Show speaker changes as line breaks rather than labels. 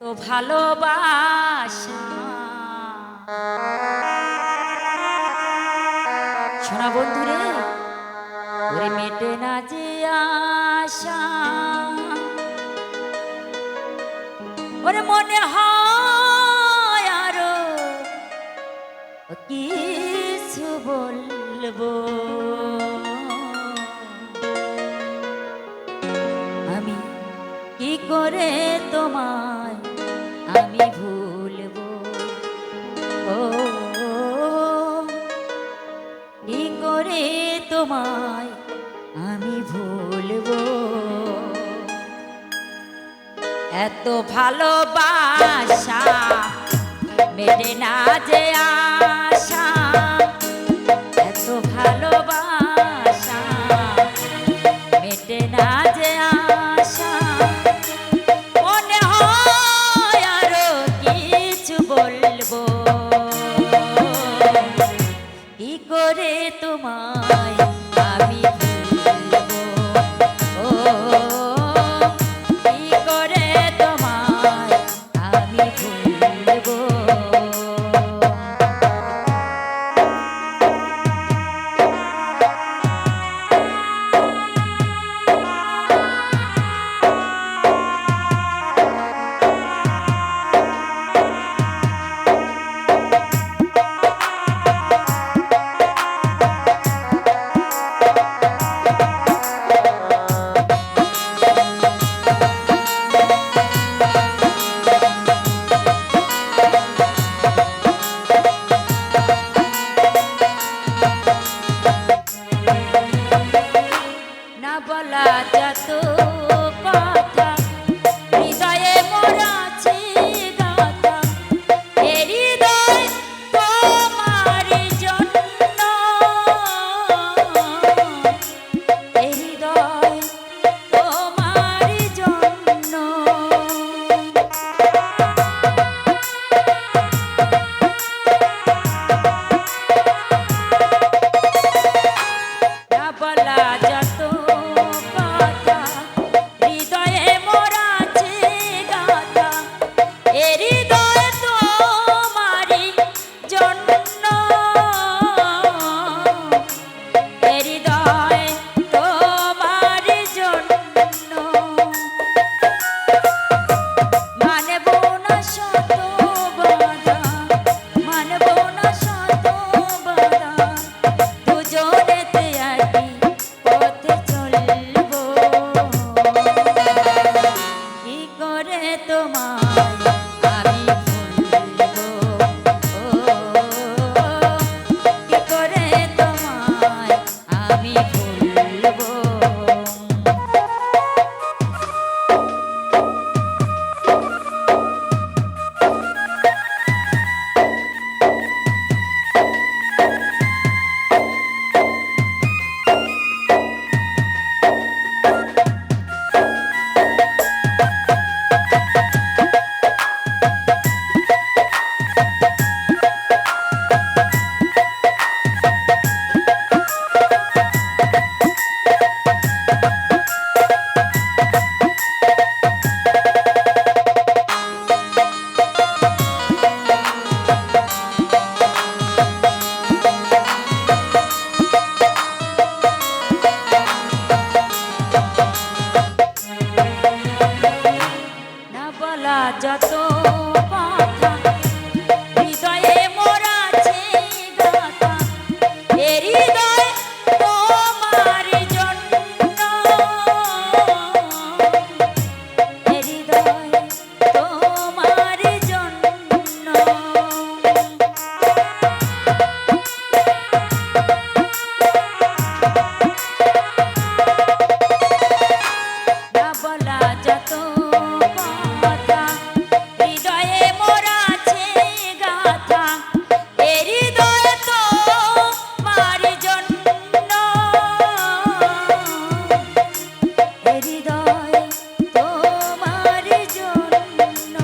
তো ভালোবাসা শোনা বন্ধুরে, ওরে মেটে না যে আশা, ওরে মনে হয় আরো কিছু বলবো। আমি কি করে তোমায় আমি ভুলবো, ও কি করে তোমায় আমি ভুলবো। এত ভালোবাসা মেটে না যে আশা, এত ভালোবাসা মেটে না যে আশা, মনে হয় আরো কিছু বলবো। কি করে তোমায় আমি ভুলবো, ও কি করে তোমায় আমি ভুলবো। বলা যত কথা হৃদয়ে মোর আছে গাথা, এ হৃদয় তোমার জন্য, এ হৃদয় তোমার জন্য। না বলা যত যত কথা হৃদয়ে মোর আছে গাথা, এ হৃদয় তোমার জন্য, এ হৃদয় তোমার জন্য। না বলা যত হৃদয় তোমার জন্য।